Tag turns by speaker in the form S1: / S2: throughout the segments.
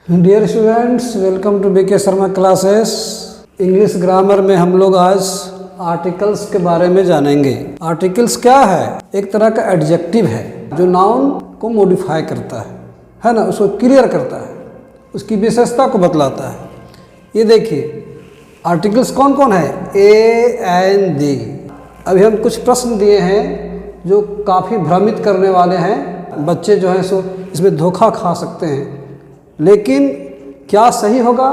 S1: Dear students, welcome to BK Sharma classes. English grammar में हम लोग आज आर्टिकल्स के बारे में जानेंगे। आर्टिकल्स क्या है? एक तरह का एडजेक्टिव है जो नाउन को मॉडिफाई करता है ना, उसको क्लियर करता है, उसकी विशेषता को बतलाता है। ये देखिए आर्टिकल्स कौन कौन है? ए एन दी। अभी हम कुछ प्रश्न दिए हैं जो काफ़ी भ्रमित करने वाले हैं। बच्चे जो हैं सो इसमें धोखा खा सकते हैं, लेकिन क्या सही होगा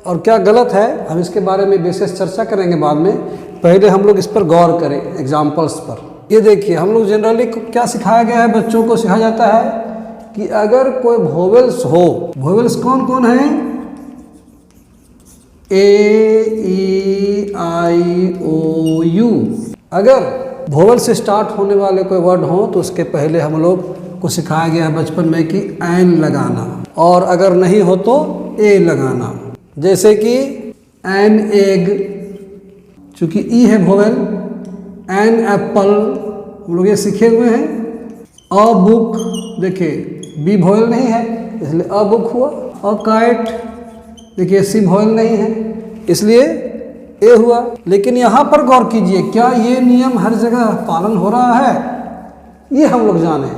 S1: और क्या गलत है हम इसके बारे में विशेष चर्चा करेंगे बाद में। पहले हम लोग इस पर गौर करें एग्जाम्पल्स पर। ये देखिए हम लोग जनरली क्या सिखाया गया है, बच्चों को सिखाया जाता है कि अगर कोई वोवेल्स हो, वोवेल्स कौन कौन है? ए ई आई ओ यू। अगर वोवेल से स्टार्ट होने वाले कोई वर्ड हो तो उसके पहले हम लोग को सिखाया गया है बचपन में कि एन लगाना, और अगर नहीं हो तो ए लगाना। जैसे कि एन एग, चूंकि ई है वोवेल। एन एप्पल हम लोग ये सीखे हुए हैं। अ बुक, देखिए बी वोवेल नहीं है इसलिए अ बुक हुआ। अ काइट, देखिए सी वोवेल नहीं है इसलिए ए हुआ। लेकिन यहाँ पर गौर कीजिए, क्या ये नियम हर जगह पालन हो रहा है? ये हम लोग जाने।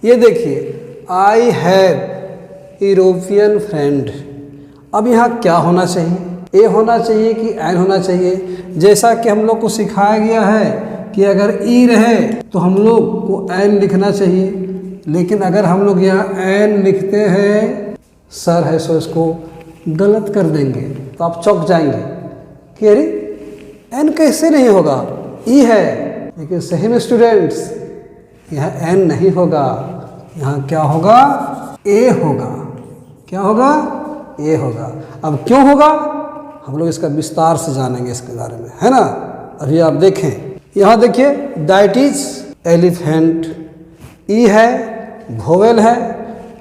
S1: ये देखिए आई हैव यूरोपियन फ्रेंड। अब यहाँ क्या होना चाहिए? ए होना चाहिए कि एन होना चाहिए? जैसा कि हम लोग को सिखाया गया है कि अगर ई रहे तो हम लोग को एन लिखना चाहिए, लेकिन अगर हम लोग यहाँ एन लिखते हैं सर है सो इसको गलत कर देंगे तो आप चौंक जाएंगे कि अरे एन कैसे नहीं होगा, ई है। लेकिन सही में स्टूडेंट्स यहाँ एन नहीं होगा, यहाँ क्या होगा? ए होगा। क्या होगा? ए होगा। अब क्यों होगा हम लोग इसका विस्तार से जानेंगे इसके बारे में, है ना। अभी आप देखें, यहाँ देखिए दैट इज एलिफेंट। ई है, वोवेल है,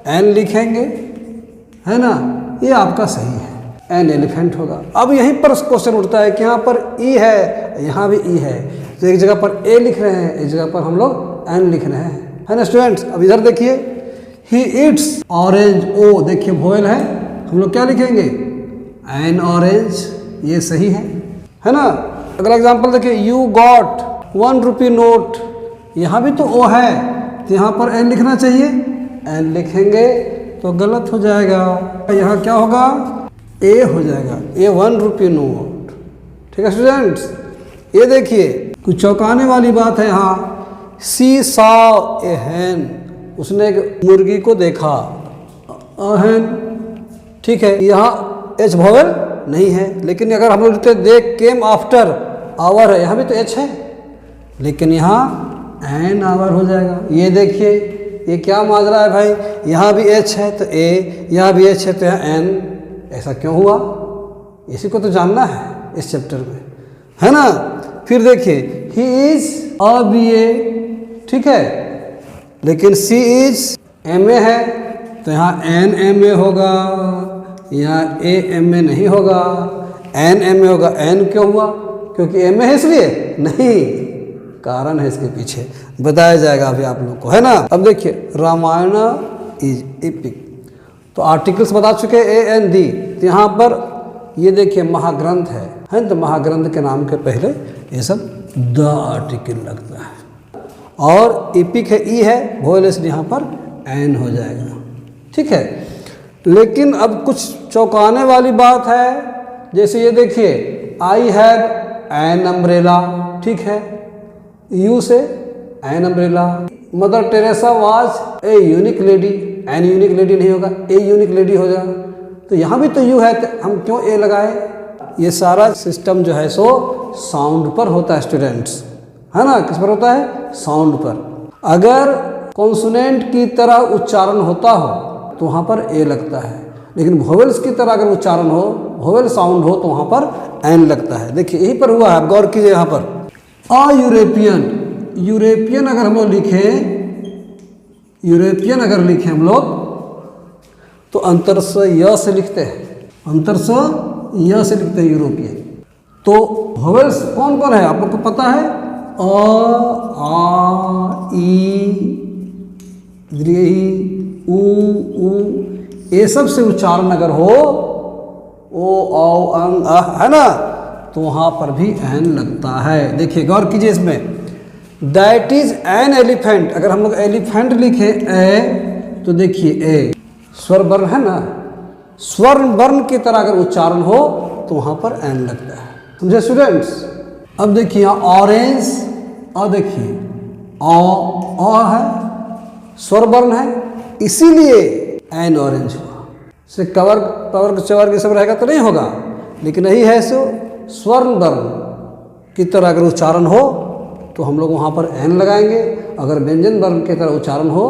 S1: एन लिखेंगे, है ना। ये आपका सही है, एन एलिफेंट होगा। अब यहीं पर क्वेश्चन उठता है कि यहाँ पर ई है, यहाँ भी ई है, तो एक जगह पर ए लिख रहे हैं, एक जगह पर हम लोग एन लिख रहे हैं, है ना स्टूडेंट्स। अब इधर देखिए ही ईट्स ऑरेंज। ओ देखिए वोवेल है, हम लोग क्या लिखेंगे? N orange. ये सही है ना। अगला एग्जांपल देखिए यू गॉट 1 रुपी नोट। यहाँ भी तो ओ है तो यहाँ पर एन लिखना चाहिए, एन लिखेंगे तो गलत हो जाएगा। यहाँ क्या होगा? ए हो जाएगा। ए 1 रुपी नोट। ठीक है स्टूडेंट्स। ये देखिए कुछ चौंकाने वाली बात है यहाँ। सी सॉ ए हैन। उसने एक मुर्गी को देखा, अहन। ठीक है, यहाँ एच वोवेल नहीं है, लेकिन अगर हम लोग दे केम आफ्टर आवर है, यहाँ भी तो एच है, लेकिन यहाँ एन आवर हो जाएगा। ये देखिए ये क्या माजरा है भाई, यहाँ भी एच है तो ए, यहाँ भी एच है तो यहाँ एन। ऐसा क्यों हुआ? इसी को तो जानना है इस चैप्टर में, है ना। फिर देखिए ही इज अ बी ए, ठीक है, लेकिन सी इज एम ए है तो यहाँ एन एम ए होगा, यहाँ ए एम ए नहीं होगा, एन एम ए होगा। एन क्यों हुआ? क्योंकि एम ए है इसलिए नहीं, कारण है इसके पीछे, बताया जाएगा अभी आप लोग को, है ना। अब देखिए रामायण इज एपिक। तो आर्टिकल्स बता चुके ए एन दी। तो यहाँ पर ये देखिए महाग्रंथ है तो महाग्रंथ के नाम के पहले ये सब द आर्टिकल लगता है, और एपिक है ई है, वोवेल इसलिए यहाँ पर एन हो जाएगा। ठीक है, लेकिन अब कुछ चौंकाने वाली बात है। जैसे ये देखिए आई हैव एन अम्ब्रेला, ठीक है, you say an umbrella. Mother Teresa was a unique lady. An unique lady नहीं होगा, ए यूनिक लेडी हो जाएगा। तो यहाँ भी तो यू है तो हम क्यों ए लगाए? ये सारा सिस्टम जो है सो साउंड पर होता है स्टूडेंट्स, है ना। किस पर होता है? साउंड पर। अगर कॉन्सोनेंट की तरह उच्चारण होता हो तो वहाँ पर ए लगता है, लेकिन वोवेल्स की तरह अगर उच्चारण हो, वोवेल साउंड हो, तो वहाँ पर एन लगता है। देखिए यहीं पर हुआ है, आप गौर कीजिए यहाँ पर। अ यूरोपियन, यूरोपियन अगर हम लोग लिखें, यूरोपियन अगर लिखें हम लोग तो अंतर से य से लिखते हैं, अंतर से य से लिखते हैं यूरोपियन। तो वोवेल्स कौन कौन है आप लोग को पता है? अ आ ई ऊ ऊ ये सब से उच्चारण अगर हो ओ औ अंग अह, है ना, तो वहाँ पर भी एन लगता है। देखिए गौर कीजिए इसमें, दैट इज एन एलिफेंट, अगर हम लोग एलिफेंट लिखे ए तो देखिए ए स्वर वर्ण है ना, स्वर वर्ण की तरह अगर उच्चारण हो तो वहाँ पर एन लगता है। समझे स्टूडेंट्स? अब देखिए यहाँ ऑरेंज, और देखिए औ है, स्वर वर्ण है, इसीलिए एन ऑरेंज हुआ। से कवर पवर चवर के सब रहेगा तो नहीं होगा, लेकिन यही है सो स्वर्ण वर्ण की तरह अगर उच्चारण हो तो हम लोग वहाँ पर एन लगाएंगे, अगर व्यंजन वर्ण की तरह उच्चारण हो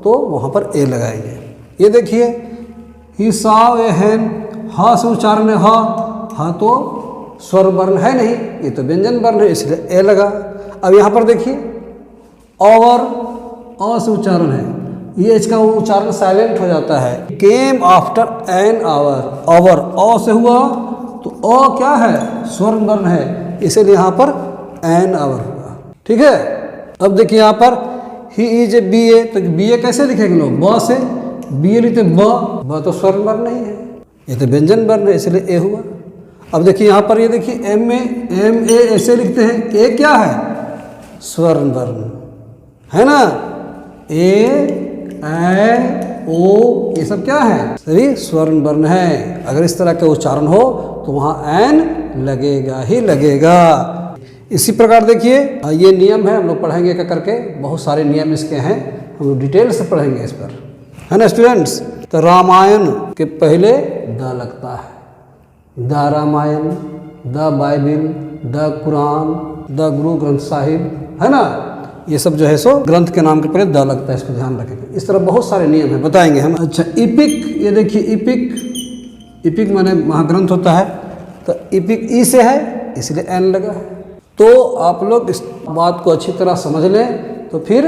S1: तो वहाँ पर ए लगाएंगे। ये देखिए ही साव ए हैन, हा से उच्चारण है हा तो स्वर वर्ण है नहीं, ये तो व्यंजन वर्ण है इसलिए ए लगा। अब यहाँ पर देखिए और अ से उच्चारण है, ये इसका उच्चारण साइलेंट हो जाता है। Came after an hour, hour अ से हुआ तो अ क्या है, स्वर्ण वर्ण है, इसीलिए यहाँ पर एन आवर हुआ। ठीक है। अब देखिए यहाँ पर ही इज ए बी ए, तो बी ए कैसे लिखेंगे लोग, ब से बी ए लिखते ब तो स्वर्ण वर्ण नहीं है, ये तो व्यंजन वर्ण है इसलिए ए हुआ। अब देखिए यहाँ पर ये देखिए एम ए ऐसे लिखते हैं, ए क्या है, स्वर्ण वर्ण है ना, ए ओ ये सब क्या है, सभी स्वर्ण वर्ण है। अगर इस तरह का उच्चारण हो तो वहाँ एन लगेगा ही लगेगा। इसी प्रकार देखिए ये नियम है, हम लोग पढ़ेंगे एक करके, बहुत सारे नियम इसके हैं, हम लोग डिटेल से पढ़ेंगे इस पर, है ना स्टूडेंट्स। तो रामायण के पहले द लगता है, the Ramayan, the Bible, the Quran, the Guru Granth Sahib, है ना, ये सब जो है सो ग्रंथ के नाम के पहले द लगता है, इसको ध्यान रखेंगे। इस तरह बहुत सारे नियम हैं, बताएंगे हम। अच्छा इपिक, ये देखिए इपिक माने महाग्रंथ होता है, तो इपिक ई से है इसलिए एन लगा है। तो आप लोग इस बात को अच्छी तरह समझ लें तो फिर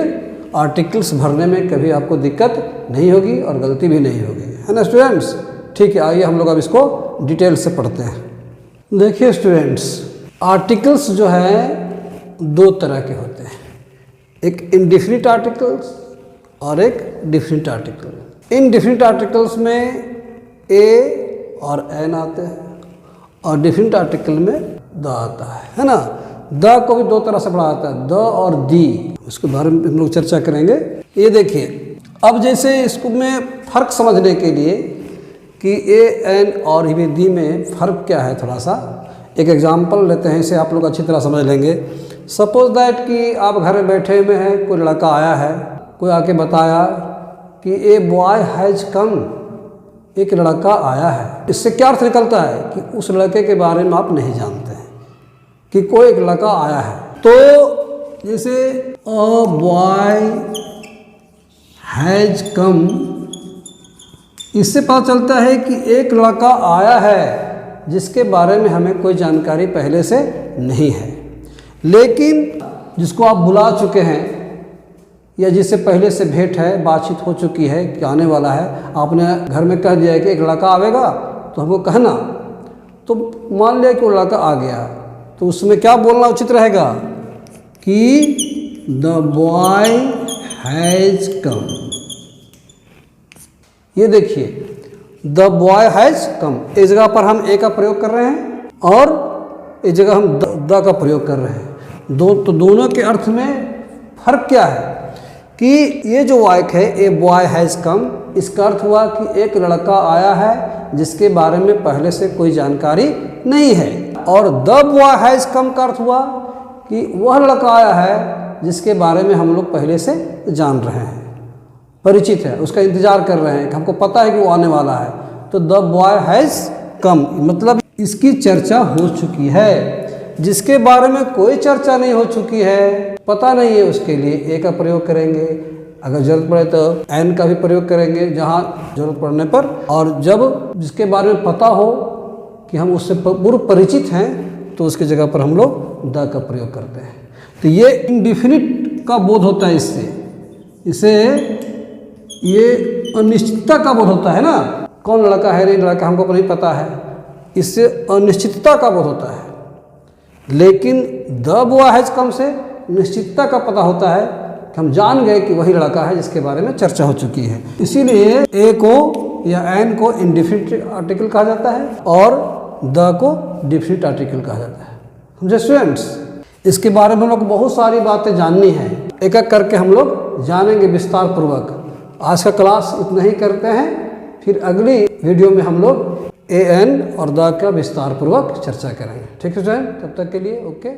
S1: आर्टिकल्स भरने में कभी आपको दिक्कत नहीं होगी और गलती भी नहीं होगी, है ना स्टूडेंट्स। ठीक है, आइए हम लोग अब इसको डिटेल से पढ़ते हैं। देखिए स्टूडेंट्स, आर्टिकल्स जो है दो तरह के होते हैं, एक इंडिफिनिट आर्टिकल्स और एक डिफिनिट आर्टिकल। इंडिफिनिट आर्टिकल्स में ए और एन आते हैं और डिफिनिट आर्टिकल में द आता है ना। द को भी दो तरह से पढ़ा जाता है, द और दी, उसके बारे में हम लोग चर्चा करेंगे। ये देखिए अब जैसे इसको में फ़र्क समझने के लिए कि ए एन और दी में फ़र्क क्या है, थोड़ा सा एक एग्जाम्पल लेते हैं, इसे आप लोग अच्छी तरह समझ लेंगे। सपोज दैट कि आप घर में बैठे हुए हैं, कोई लड़का आया है, कोई आके बताया कि ए बॉय हैज़ कम, एक लड़का आया है। इससे क्या अर्थ निकलता है कि उस लड़के के बारे में आप नहीं जानते हैं कि कोई एक लड़का आया है। तो जैसे अ बॉय हैज़ कम, इससे पता चलता है कि एक लड़का आया है जिसके बारे में हमें कोई जानकारी पहले से नहीं है, लेकिन जिसको आप बुला चुके हैं या जिससे पहले से भेंट है, बातचीत हो चुकी है कि आने वाला है, आपने घर में कह दिया है कि एक लड़का आवेगा, तो हमको कहना, तो मान लिया कि वो लड़का आ गया, तो उसमें क्या बोलना उचित रहेगा कि द बॉय हैज़ कम। ये देखिए द बॉय हैज़ कम, इस जगह पर हम ए का प्रयोग कर रहे हैं और इस जगह हम द का प्रयोग कर रहे हैं। तो दोनों के अर्थ में फर्क क्या है कि ये जो वाक्य है ए बॉय हैज़ कम, इसका अर्थ हुआ कि एक लड़का आया है जिसके बारे में पहले से कोई जानकारी नहीं है, और द बॉय हैज़ कम का अर्थ हुआ कि वह लड़का आया है जिसके बारे में हम लोग पहले से जान रहे हैं, परिचित है, उसका इंतज़ार कर रहे हैं कि हमको पता है कि वो आने वाला है। तो द बॉय हैज़ कम मतलब इसकी चर्चा हो चुकी है। जिसके बारे में कोई चर्चा नहीं हो चुकी है, पता नहीं है, उसके लिए ए का प्रयोग करेंगे, अगर ज़रूरत पड़े तो एन का भी प्रयोग करेंगे जहाँ ज़रूरत पड़ने पर, और जब जिसके बारे में पता हो कि हम उससे पूर्व परिचित हैं तो उसकी जगह पर हम लोग द का प्रयोग करते हैं। तो ये इनडिफिनिट का बोध होता है, इससे ये अनिश्चितता का बोध होता है ना, कौन लड़का है नहीं लड़का हमको नहीं पता है, इससे अनिश्चितता का बोध होता है। लेकिन द बॉय हैज़ कम से निश्चितता का पता होता है कि हम जान गए कि वही लड़का है जिसके बारे में चर्चा हो चुकी है। इसीलिए ए को या एन को इंडेफिनिट आर्टिकल कहा जाता है और द को डेफिनिट आर्टिकल कहा जाता है। समझे स्टूडेंट्स? इसके बारे में हम लोग को बहुत सारी बातें जाननी है, एक एक करके हम लोग जानेंगे विस्तार पूर्वक। आज का क्लास इतना ही करते हैं, फिर अगली वीडियो में हम लोग ए एन और द का विस्तार पूर्वक चर्चा करेंगे। ठीक है स्टूडेंट? तब तक के लिए ओके।